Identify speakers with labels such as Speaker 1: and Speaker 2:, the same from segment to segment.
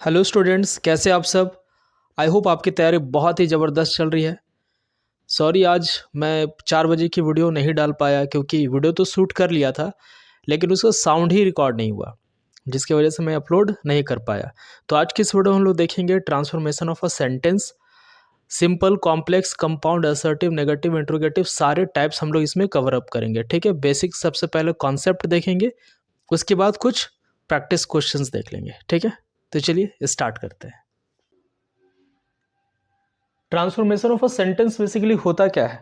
Speaker 1: Hello students, कैसे आप सब। आई होप आपकी तैयारी बहुत ही ज़बरदस्त चल रही है। सॉरी, आज मैं 4 बजे की वीडियो नहीं डाल पाया क्योंकि वीडियो तो शूट कर लिया था, लेकिन उसका साउंड ही रिकॉर्ड नहीं हुआ, जिसकी वजह से मैं अपलोड नहीं कर पाया। तो आज की इस वीडियो में हम लोग देखेंगे transformation of a sentence, simple, complex, compound, assertive, negative, interrogative, सारे टाइप्स हम लोग इसमें कवर अप करेंगे। ठीक है, बेसिक सबसे पहले कॉन्सेप्ट देखेंगे, उसके बाद कुछ प्रैक्टिस क्वेश्चंस देख लेंगे। ठीक है, तो चलिए स्टार्ट करते हैं। Transformation of a sentence basically होता क्या है?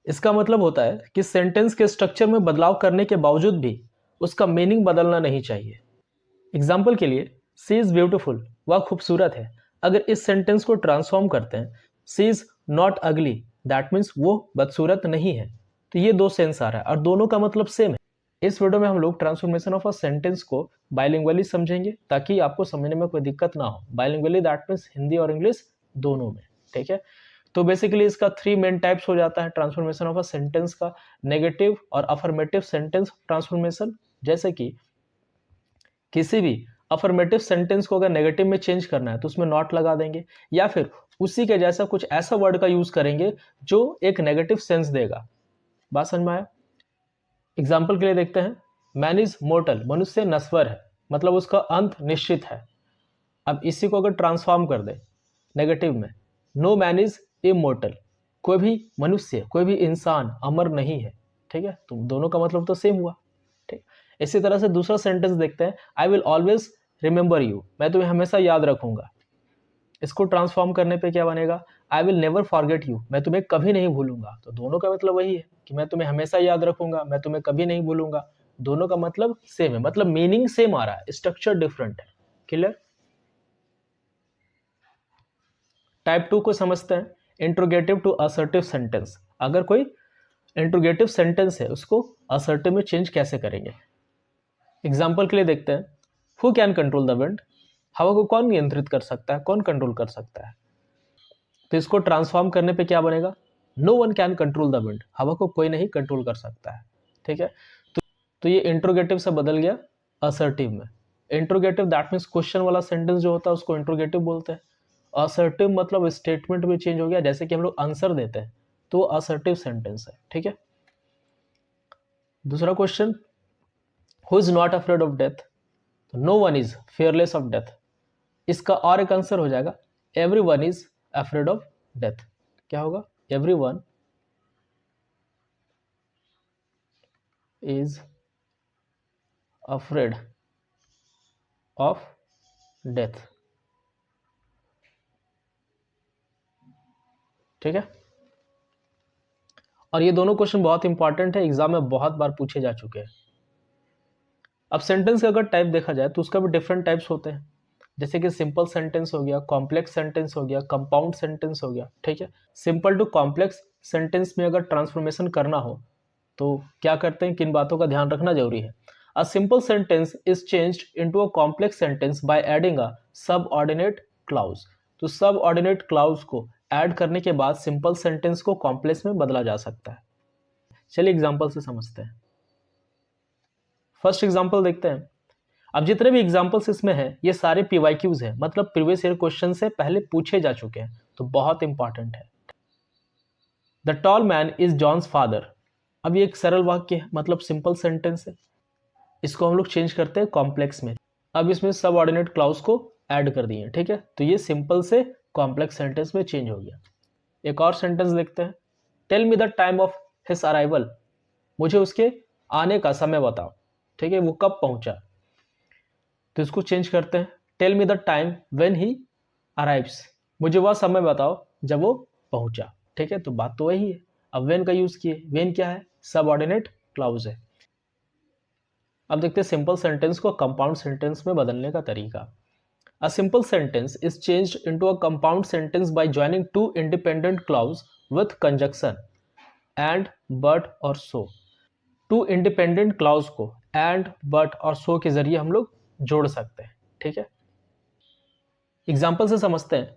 Speaker 1: इसका मतलब होता है कि सेंटेंस के स्ट्रक्चर में बदलाव करने के बावजूद भी उसका मीनिंग बदलना नहीं चाहिए। एग्जाम्पल के लिए, सी इज ब्यूटिफुल, वह खूबसूरत है। अगर इस सेंटेंस को ट्रांसफॉर्म करते हैं, सी इज नॉट अगली, दैट मीन्स वो बदसूरत नहीं है। तो ये दो सेंस आ रहा है और दोनों का मतलब सेम है। इस वीडियो में हम लोग ट्रांसफॉर्मेशन ऑफ अ सेंटेंस को बाइलिंगुअली समझेंगे ताकि आपको समझने में कोई दिक्कत ना हो। बाइलिंगुअली दैट मीन्स हिंदी और इंग्लिश दोनों में। ठीक है, तो बेसिकली इसका 3 मेन टाइप्स हो जाता है ट्रांसफॉर्मेशन ऑफ अ सेंटेंस का। नेगेटिव और अफर्मेटिव सेंटेंस ट्रांसफॉर्मेशन, जैसे कि किसी भी अफर्मेटिव सेंटेंस को अगर नेगेटिव में चेंज करना है तो उसमें नॉट लगा देंगे, या फिर उसी के जैसा कुछ ऐसा वर्ड का यूज करेंगे जो एक नेगेटिव सेंस देगा। बात समझ में आया? एग्जाम्पल के लिए देखते हैं, मैन इज मोर्टल, मनुष्य नश्वर है, मतलब उसका अंत निश्चित है। अब इसी को अगर ट्रांसफॉर्म कर दे नेगेटिव में, नो मैन इज इमोर्टल, कोई भी मनुष्य, कोई भी इंसान अमर नहीं है। ठीक है, तो दोनों का मतलब तो सेम हुआ। ठीक, इसी तरह से दूसरा सेंटेंस देखते हैं, I will always remember you, मैं तुम्हें हमेशा याद रखूंगा। इसको ट्रांसफॉर्म करने पे क्या बनेगा, I will never forget you, मैं तुम्हें कभी नहीं भूलूंगा। तो दोनों का मतलब वही है कि मैं तुम्हें हमेशा याद रखूंगा, मैं तुम्हें कभी नहीं भूलूंगा। दोनों का मतलब सेम है, मतलब मीनिंग सेम आ रहा है, स्ट्रक्चर डिफरेंट है। क्लियर? टाइप 2 को समझते हैं, इंट्रोगेटिव टू असर्टिव सेंटेंस। अगर कोई इंट्रोगेटिव सेंटेंस है उसको असर्टिव में चेंज कैसे करेंगे। एग्जाम्पल के लिए देखते हैं, who can control the wind, हवा को कौन नियंत्रित कर सकता है, कौन कंट्रोल कर सकता है। तो इसको ट्रांसफॉर्म करने पे क्या बनेगा, no one can control the wind, हवा को कोई नहीं कंट्रोल कर सकता है। ठीक है, तो ये इंट्रोगेटिव से बदल गया असर्टिव में। इंट्रोगेटिव दैट मीन्स क्वेश्चन वाला सेंटेंस जो होता है उसको इंट्रोगेटिव बोलते हैं। असर्टिव मतलब स्टेटमेंट में चेंज हो गया, जैसे कि हम लोग आंसर देते हैं तो असर्टिव सेंटेंस है। ठीक है, दूसरा question, who is not afraid of death, no one is fearless of death. इसका और एक आंसर हो जाएगा, every one is afraid of death. क्या होगा, every one is afraid of death. ठीक है, और ये दोनों क्वेश्चन बहुत इंपॉर्टेंट है, एग्जाम में बहुत बार पूछे जा चुके हैं। अब सेंटेंस का अगर टाइप देखा जाए तो उसका भी डिफरेंट टाइप्स होते हैं, जैसे कि सिंपल सेंटेंस हो गया, कॉम्प्लेक्स सेंटेंस हो गया, कंपाउंड सेंटेंस हो गया। ठीक है, सिंपल टू कॉम्प्लेक्स सेंटेंस में अगर ट्रांसफॉर्मेशन करना हो तो क्या करते हैं, किन बातों का ध्यान रखना जरूरी है। अ simple sentence is changed into a complex sentence by adding a सब ऑर्डिनेट क्लाउज। तो सब ऑर्डिनेट क्लाउज को ऐड करने के बाद सिंपल सेंटेंस को कॉम्प्लेक्स में बदला जा सकता है। चलिए एग्जांपल से समझते हैं। फर्स्ट एग्जांपल देखते हैं। अब जितने भी एग्जांपल्स इसमें हैं ये सारे पीवाईक्यूज हैं, मतलब प्रीवियस ईयर क्वेश्चन से पहले पूछे जा चुके हैं, तो बहुत इंपॉर्टेंट है। The tall man is John's father. अब ये एक सरल वाक्य है, मतलब सिंपल सेंटेंस है, इसको हम लोग चेंज करते हैं कॉम्प्लेक्स में। अब इसमें सब ऑर्डिनेट क्लाउज को ऐड कर दिए। ठीक है, तो ये सिंपल से कॉम्प्लेक्स सेंटेंस में चेंज हो गया। एक और सेंटेंस देखते हैं, tell me the time of his arrival, मुझे उसके आने का समय बताओ। ठीक है, वो कब पहुंचा, तो इसको चेंज करते हैं, tell me the time when he arrives, मुझे वह समय बताओ जब वो पहुंचा। ठीक है, तो बात तो वही है। अब व्हेन का यूज किए, व्हेन क्या है, सबऑर्डिनेट क्लाउज है। अब देखते हैं सिंपल सेंटेंस को कंपाउंड सेंटेंस में बदलने का तरीका। A simple sentence is changed into a compound sentence by joining two independent clause with conjunction and, but और सो। टू इंडिपेंडेंट क्लाउज को एंड, बट और सो के जरिए हम लोग जोड़ सकते हैं। ठीक है, एग्जाम्पल से समझते हैं,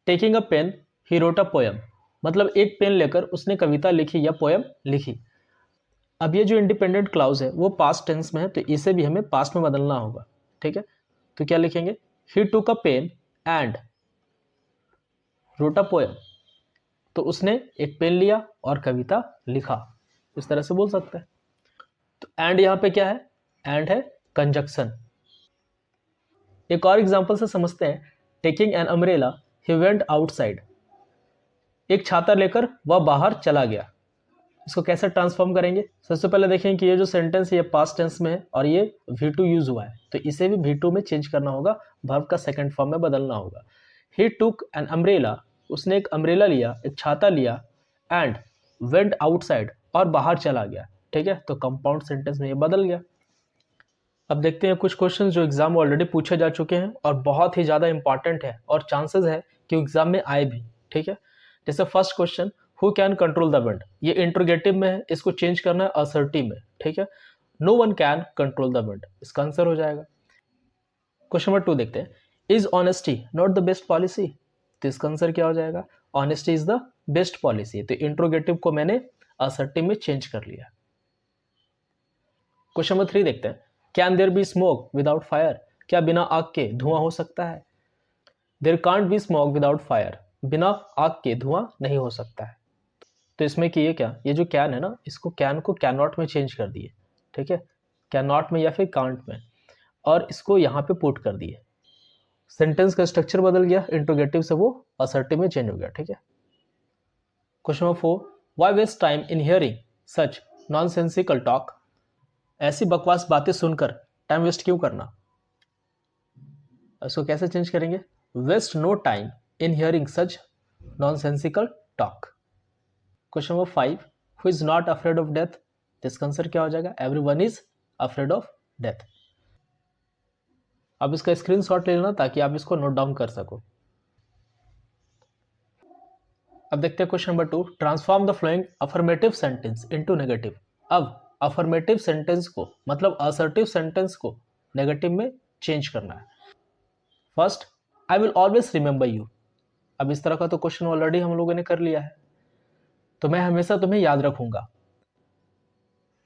Speaker 1: taking a pen he wrote a poem, मतलब एक पेन लेकर उसने कविता लिखी या पोयम लिखी। अब ये जो इंडिपेंडेंट क्लाउज है वो पास्ट टेंस में है, तो इसे भी हमें पास्ट में बदलना होगा। ठीक है, तो क्या लिखेंगे, he took a pen and wrote a poem, तो उसने एक पेन लिया और कविता लिखा, इस तरह से बोल सकते हैं। तो एंड यहां पे क्या है, एंड है कंजक्शन। एक और एग्जांपल से समझते हैं, taking an umbrella he went outside, एक छाता लेकर वह बाहर चला गया। इसको कैसे ट्रांसफॉर्म करेंगे, सबसे पहले देखें कि ये जो सेंटेंस है ये पास्ट टेंस में है और ये V2 यूज हुआ है, तो इसे भी V2 में चेंज करना होगा, वर्ब का सेकंड फॉर्म में बदलना होगा। ही टुक एन अम्ब्रेला, उसने एक अम्ब्रेला लिया, एक छाता लिया, एंड वेंट आउटसाइड, और बाहर चला गया। ठीक है, तो कंपाउंड सेंटेंस में ये बदल गया। अब देखते हैं कुछ क्वेश्चन जो एग्जाम में ऑलरेडी पूछे जा चुके हैं और बहुत ही ज़्यादा इंपॉर्टेंट है और चांसेस है कि एग्जाम में आए भी। ठीक है, जैसे first question, who can control the wind, ये इंट्रोगेटिव में है, इसको चेंज करना है असर्टिव में। ठीक है, no one can control the wind, इसका आंसर हो जाएगा। क्वेश्चन नंबर 2 देखते हैं, is honesty not the best policy, तो इसका आंसर क्या हो जाएगा, honesty is the best policy, तो इंट्रोगेटिव को मैंने असर्टिव में चेंज कर लिया। क्वेश्चन नंबर 3 देखते हैं, can there be smoke without fire, क्या बिना आग के धुआं हो सकता है। There can't be smoke without fire, बिना आग के धुआं नहीं हो सकता है। तो इसमें कि ये क्या, ये जो कैन है ना, इसको कैन को कैन नॉट में चेंज कर दिए। ठीक है, कैन नॉट में या फिर कांट में, और इसको यहाँ पे पुट कर दिए। सेंटेंस का स्ट्रक्चर बदल गया, इंट्रोगेटिव से वो असर्टिव में चेंज हो गया। ठीक है, question number 4, why waste time in hearing such nonsensical talk, ऐसी बकवास बातें सुनकर टाइम वेस्ट क्यों करना। इसको कैसे चेंज करेंगे, waste no time in hearing such nonsensical talk. Question number 5, who is not afraid of death, इसका आंसर क्या हो जाएगा, everyone is afraid of death. अब इसका स्क्रीनशॉट ले लेना ताकि आप इसको नोट डाउन कर सको। अब देखते हैं question number 2, transform the flowing affirmative sentence into negative. अब अफर्मेटिव सेंटेंस को, मतलब असर्टिव सेंटेंस को नेगेटिव में चेंज करना है। First, I will always remember you. अब इस तरह का तो क्वेश्चन ऑलरेडी हम लोगों ने कर लिया है, तो मैं हमेशा तुम्हें याद रखूंगा।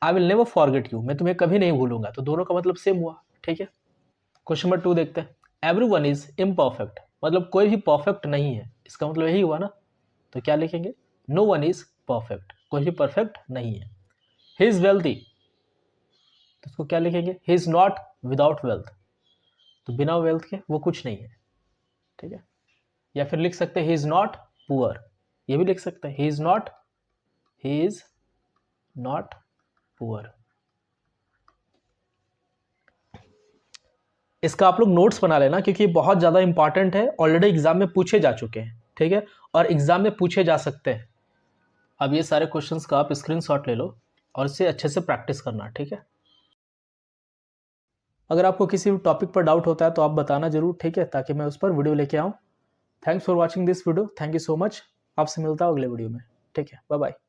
Speaker 1: I will never forget you, मैं तुम्हें कभी नहीं भूलूंगा, तो दोनों का मतलब सेम हुआ। ठीक है, क्वेश्चन नंबर 2 देखते हैं, एवरीवन इज इम्परफेक्ट, मतलब कोई भी परफेक्ट नहीं है, इसका मतलब यही हुआ ना, तो क्या लिखेंगे, नो वन इज परफेक्ट, कोई भी परफेक्ट नहीं है। ही इज वेल्थी, तो इसको क्या लिखेंगे, he is not without wealth, तो बिना वेल्थ के वो कुछ नहीं है। ठीक है, या फिर लिख सकते हैं ही इज नॉट पुअर, ये भी लिख सकते हैं ही इज नॉट पुअर। इसका आप लोग नोट्स बना लेना क्योंकि ये बहुत ज़्यादा इंपॉर्टेंट है, ऑलरेडी एग्जाम में पूछे जा चुके हैं। ठीक है, और एग्जाम में पूछे जा सकते हैं। अब ये सारे क्वेश्चंस का आप स्क्रीनशॉट ले लो और इसे अच्छे से प्रैक्टिस करना। ठीक है, अगर आपको किसी भी टॉपिक पर डाउट होता है तो आप बताना जरूर, ठीक है, ताकि मैं उस पर वीडियो लेके आऊँ। Thanks for watching this video, thank you so much. आपसे मिलता हूँ अगले वीडियो में। ठीक है, बाय बाय।